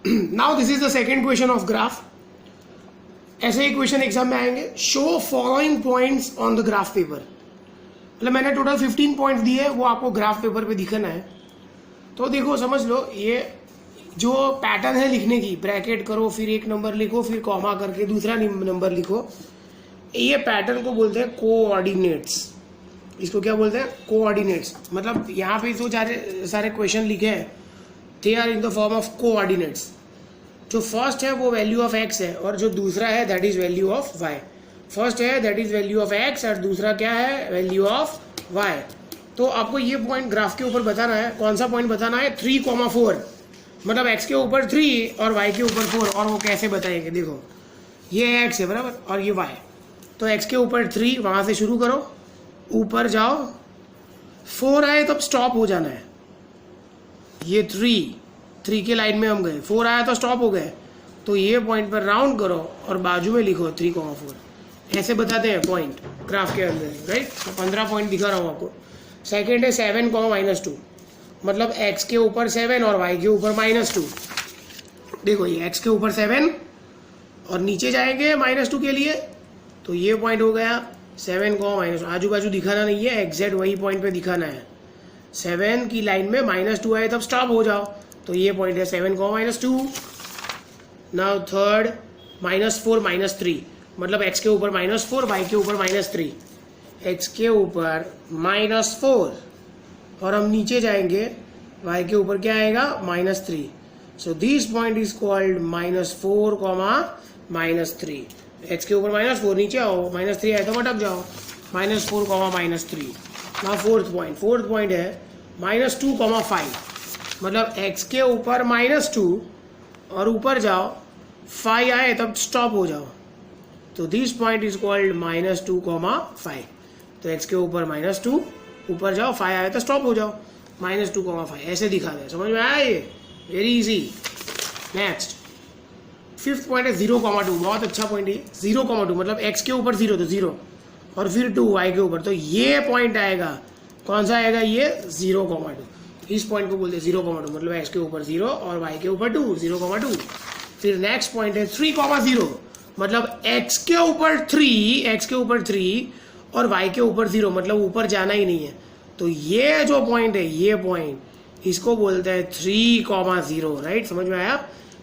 Now this is the second question of graph. ऐसे ही question exam में आएंगे। Show following points on the graph paper. मतलब मैंने total 15 point दिए, वो आपको ग्राफ पेपर पे दिखाना है। तो देखो समझ लो, ये जो पैटर्न है लिखने की, ब्रैकेट करो, फिर एक नंबर लिखो, फिर कॉमा करके दूसरा नंबर लिखो, ये पैटर्न को बोलते हैं कोऑर्डिनेट्स। इसको क्या बोलते हैं? कोऑर्डिनेट्स। मतलब यहाँ पे तो सारे क्वेश्चन लिखे हैं, they are in the form of coordinates. जो फर्स्ट है वो वैल्यू ऑफ एक्स है, और जो दूसरा है that is value of Y. First है that is value of X, और दूसरा क्या है? Value of Y. तो आपको ये पॉइंट ग्राफ के ऊपर बताना है। कौन सा पॉइंट बताना है? 3,4। मतलब एक्स के ऊपर 3 और वाई के ऊपर 4। और वो कैसे बताएंगे? देखो, ये एक्स है बराबर, और ये वाई। तो एक्स के ऊपर 3, वहां से शुरू करो, ऊपर जाओ, 4 आए तब स्टॉप हो जाना है। ये 3 के लाइन में हम गए, 4 आया तो स्टॉप हो गए। तो ये पॉइंट पर राउंड करो और बाजू में लिखो 3,4। ऐसे बताते हैं पॉइंट ग्राफ के अंदर, राइट। तो 15 पॉइंट दिखा रहा हूँ आपको। सेकेंड है 7,-2। मतलब x के ऊपर 7 और y के ऊपर -2। देखो ये x के ऊपर 7 और नीचे जाएंगे -2 के लिए, तो ये पॉइंट हो गया 7, आजू बाजू दिखाना नहीं है, एग्जैक्ट वही पॉइंट पे दिखाना है। 7 की लाइन में -2 आए तब स्टॉप हो जाओ, तो ये पॉइंट है 7, नाउ थर्ड -4, -3। मतलब x के ऊपर -4, y के ऊपर -3। x के ऊपर -4 और हम नीचे जाएंगे, y के ऊपर क्या आएगा? -3। So this point is called -4, -3। x के ऊपर -4, नीचे आओ, -3 आए तो अटक जाओ, -4, -3। ना फोर्थ पॉइंट है -2, 5। मतलब x के ऊपर -2 और ऊपर जाओ, 5 आए तब स्टॉप हो जाओ, तो दिस पॉइंट इज कॉल्ड -2, 5। तो x के ऊपर -2, ऊपर जाओ, 5 आए तो स्टॉप हो जाओ, -2, 5। ऐसे दिखा दे। समझ में आया? ये very easy. Next fifth point है 0,2। बहुत अच्छा पॉइंट है 0,2। मतलब x के ऊपर 0 तो 0 और फिर 2 y के ऊपर, तो ये पॉइंट आएगा। कौन सा आएगा? ये 0,2। इस पॉइंट को बोलते हैं 0,2। मतलब x के ऊपर 0 और y के ऊपर 2, 0,2। फिर नेक्स्ट पॉइंट है 3,0। मतलब x के ऊपर 3 और y के ऊपर 0, मतलब ऊपर जाना ही नहीं है। तो ये जो पॉइंट है, ये पॉइंट, इसको बोलते हैं 3,0। राइट, समझ में आया?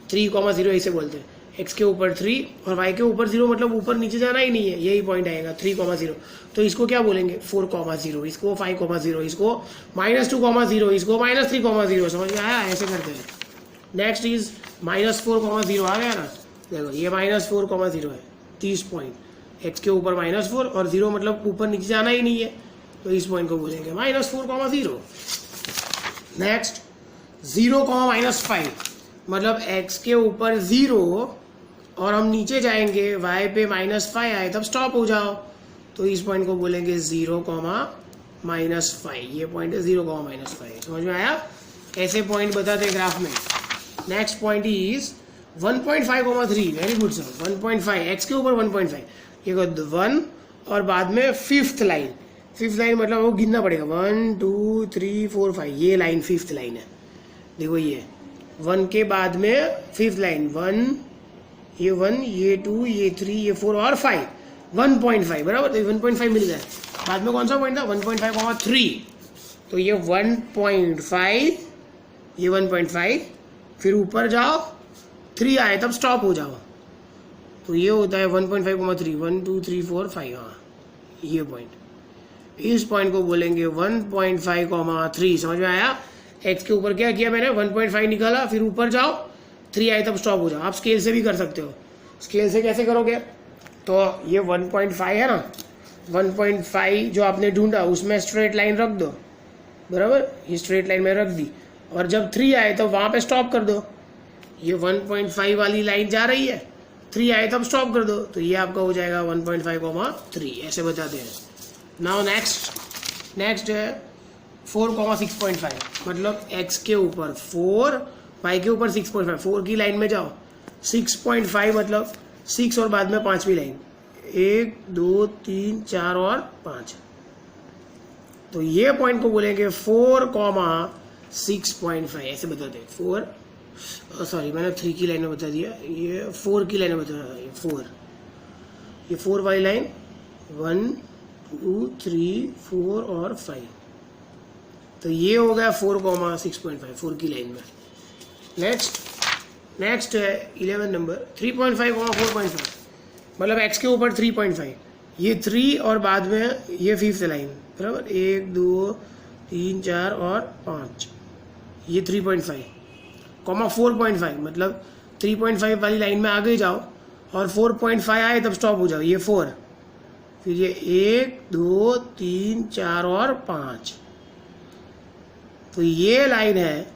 3,0 इसे बोलते हैं। x के ऊपर 3 और y के ऊपर 0, मतलब ऊपर नीचे जाना ही नहीं है, यही पॉइंट आएगा 3,0। तो इसको क्या बोलेंगे? 4,0, इसको 5,0, इसको -2,0, इसको -3,0। समझ में आया? ऐसे करते हैं। नेक्स्ट इज -4,0 आ गया ना। देखो ये -4,0 है, 30 पॉइंट। x के ऊपर -4 और 0, मतलब ऊपर नीचे जाना ही नहीं है, तो इस पॉइंट को बोलेंगे -4,0। नेक्स्ट 0,-5। मतलब x के ऊपर 0 और हम नीचे जाएंगे, y पे -5 आए तब स्टॉप हो जाओ, तो इस पॉइंट को बोलेंगे 0,-5। ये पॉइंट है 0,-5। समझ में आया? ऐसे पॉइंट बताते हैं ग्राफ में। Next point is 1.5,3। Very good sir. 1.5 x के ऊपर 1.5, ये 1 और बाद में फिफ्थ लाइन मतलब वो गिनना पड़ेगा, 1, 2, 3, 4, 5। ये लाइन फिफ्थ लाइन है। देखो ये 1 के बाद में फिफ्थ लाइन, 1, ये 2, ये 3, ये 4 और 5, 1.5 बराबर। तो 1.5 मिल गया। बाद में कौन सा पॉइंट था? 1.5,3। तो ये 1.5, ये 1.5, फिर ऊपर जाओ, 3 आए तब स्टॉप हो जाओ, तो ये होता है 1.5,3। 1, 2, 3, 4, 5। हाँ, ये पॉइंट, इस पॉइंट को बोलेंगे 1.5,3। समझ में आया? x के ऊपर क्या किया मैंने? 1.5 निकाला, फिर ऊपर जाओ, 3 आए तब स्टॉप हो जाओ। आप स्केल से भी कर सकते हो। स्केल से कैसे करोगे? तो ये 1.5 है ना, 1.5 जो आपने ढूंढा उसमें स्ट्रेट लाइन रख दो, बराबर। ये स्ट्रेट लाइन में रख दी, और जब 3 आए तो वहां पे स्टॉप कर दो। ये 1.5 वाली लाइन जा रही है, 3 आए तब स्टॉप कर दो, तो ये आपका हो जाएगा 1.5,3। ऐसे बताते हैं। नाउ नेक्स्ट है 4,6.5। मतलब x के ऊपर 4, y के ऊपर 6.5। 4 की लाइन में जाओ, 6.5 मतलब 6 और बाद में 5वीं लाइन, 1, 2, 3, 4 और 5। तो ये पॉइंट को बोलेंगे 4,6.5। ऐसे बताते हैं 4, सॉरी मैंने 3 की लाइन में बता दिया, ये 4 की लाइन में बता, ये 4 वाली लाइन 1 2 3 4 और 5, तो ये हो गया 4,6.5 4 की लाइन में। नेक्स्ट है 11 नंबर 3.5, 4.5, मतलब x के ऊपर 3.5, ये 3 और बाद में ये 5th लाइन, बराबर 1 2 3 4 और 5, ये 3.5, 4.5, मतलब 3.5 वाली लाइन में आगे जाओ और 4.5 आए तब स्टॉप हो जाओ, ये 4, फिर ये 1 2 3 4 और 5, तो ये लाइन है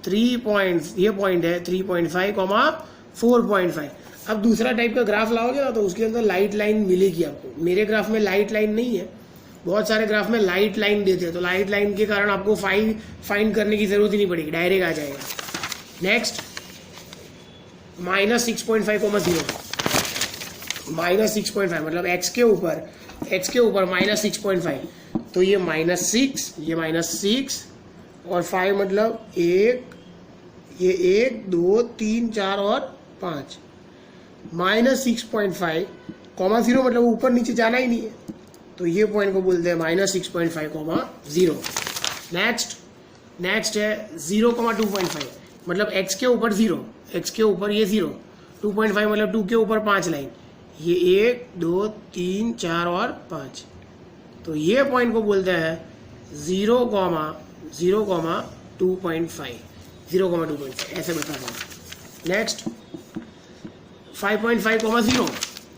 3 ये पॉइंट है 3.5, 4.5। अब दूसरा टाइप का ग्राफ लाओगे ना तो उसके अंदर लाइट लाइन मिलेगी आपको। मेरे ग्राफ में लाइट लाइन नहीं है, बहुत सारे ग्राफ में लाइट लाइन देते हैं, तो लाइट लाइन के कारण आपको फाइंड करने की जरूरत ही नहीं पड़ेगी, डायरेक्ट आ जाएगा। नेक्स्ट -6.5, 0, -6.5 मतलब x के ऊपर -6.5, तो ये -6, ये -6 और 5 मतलब 1, ये 1 2 3 4 और 5, -6.5, 0 मतलब ऊपर नीचे जाना ही नहीं है, तो ये पॉइंट को बोलते हैं -6.5, 0। नेक्स्ट है 0,2.5, मतलब x के ऊपर 0, x के ऊपर ये 0, 2.5 मतलब 2 के ऊपर 5 लाइन, ये 1 2 3 4 और 5, तो ये पॉइंट को बोलते हैं 0,2.5, 0,2.5 ऐसे बता रहा हूँ। नेक्स्ट 5.5, 0,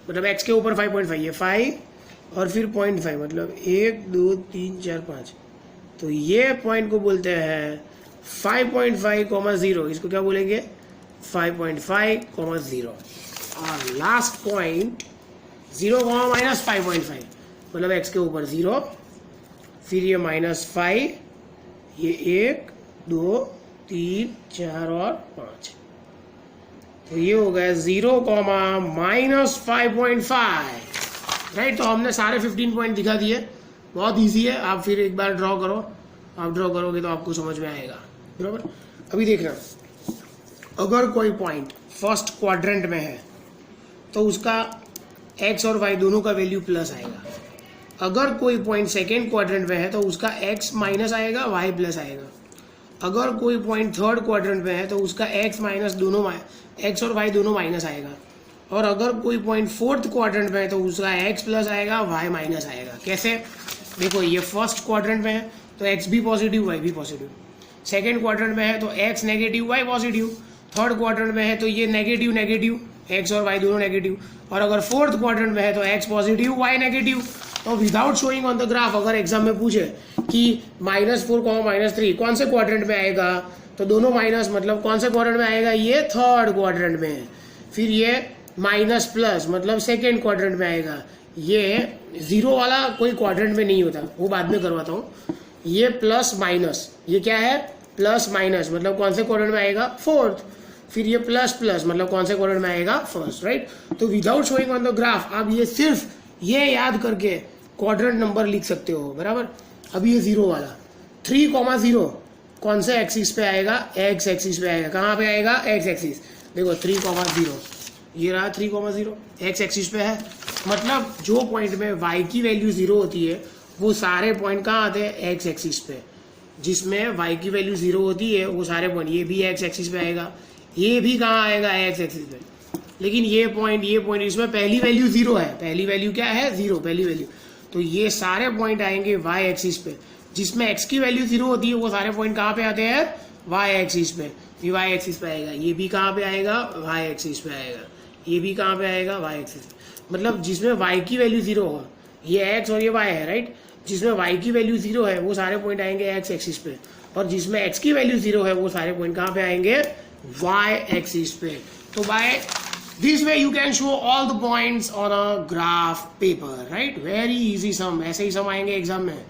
मतलब x के ऊपर 5.5, ये 5 और फिर 0.5 मतलब 1 2 3 4 5, तो ये पॉइंट को बोलते हैं 5.5, 0, इसको क्या बोलेंगे 5.5, 0। और लास्ट पॉइंट 0, -5.5, मतलब x के ऊपर 0, फिर ये -5, ये 1 2 3 4 और 5, तो ये हो गया 0, -5.5, राइट। तो हमने सारे 15 पॉइंट दिखा दिए, बहुत इजी है। आप फिर एक बार ड्रॉ करो, आप ड्रॉ करोगे तो आपको समझ में आएगा, बराबर। अभी देखना, अगर कोई पॉइंट फर्स्ट क्वाड्रेंट में है तो उसका x और y दोनों का वैल्यू प्लस आएगा। अगर कोई पॉइंट सेकेंड क्वाड्रेंट में है तो उसका x माइनस आएगा, y प्लस आएगा। अगर कोई पॉइंट थर्ड क्वाड्रेंट में है तो उसका x और y दोनों माइनस आएगा। और अगर कोई पॉइंट फोर्थ क्वाड्रेंट में है तो उसका x प्लस आएगा, y माइनस आएगा। कैसे? देखो, ये फर्स्ट क्वाड्रेंट में है तो x भी पॉजिटिव, y भी पॉजिटिव। सेकेंड क्वाड्रेंट में है तो x negative, y positive. Third quadrant में है तो ये नेगेटिव नेगेटिव, x और y दोनों नेगेटिव। और अगर फोर्थ क्वाड्रेंट में है तो x पॉजिटिव, y नेगेटिव। तो without showing on the graph अगर एग्जाम में पूछे कि -4, -3 कौन से क्वाड्रेंट में आएगा, तो दोनों माइनस, मतलब कौन से क्वाड्रेंट में आएगा, ये थर्ड क्वाड्रेंट में है। फिर ये माइनस प्लस, मतलब सेकेंड क्वाड्रेंट में आएगा। ये जीरो वाला कोई क्वाड्रेंट में नहीं होता, वो बाद में करवाता हूँ। ये प्लस माइनस, ये क्या है, प्लस माइनस, मतलब कौन से क्वाड्रेंट में आएगा, फोर्थ। फिर ये प्लस प्लस, मतलब कौन से क्वाड्रेंट में आएगा, फर्स्ट, राइट। तो without showing on the graph आप ये सिर्फ ये याद करके क्वाड्रेंट नंबर लिख सकते हो, बराबर। अभी ये जीरो वाला 3,0 कौन से एक्सिस पे आएगा, एक्स एक्सिस पे आएगा। कहाँ पे आएगा, एक्स एक्सिस। देखो 3,0, ये रहा 3,0 एक्स एक्सिस पे है। मतलब जो पॉइंट में y की वैल्यू 0 होती है वो सारे पॉइंट कहाँ आते हैं, एक्स एक्सिस पे। जिसमें y की वैल्यू 0 होती है वो सारे पॉइंट, ये भी एक्स एक्सिस पे आएगा, ये भी कहाँ आएगा, एक्स एक्सिस पे। लेकिन ये पॉइंट इसमें पहली वैल्यू 0 है। पहली वैल्यू क्या है, 0, पहली वैल्यू। तो ये सारे पॉइंट आएंगे y एक्सिस पे। जिसमें x की वैल्यू 0 होती है वो सारे पॉइंट कहाँ पे आते हैं, y एक्सिस पे। ये y एक्सिस पे आएगा, ये भी कहाँ पे आएगा, y एक्सिस पे आएगा, ये भी कहाँ पे आएगा, y एक्सिस पे। मतलब जिसमें y की वैल्यू 0 होगा, ये x और ये y है, राइट। जिसमें y की वैल्यू 0 है वो सारे पॉइंट आएंगे x एक्सिस पे। और जिसमें x की वैल्यू 0 है वो सारे पॉइंट कहाँ पे आएंगे, y एक्सिस पे। तो bye this way you can show all the points on a graph paper, right? Very easy sum, ऐसे ही सम आएंगे एग्जाम में।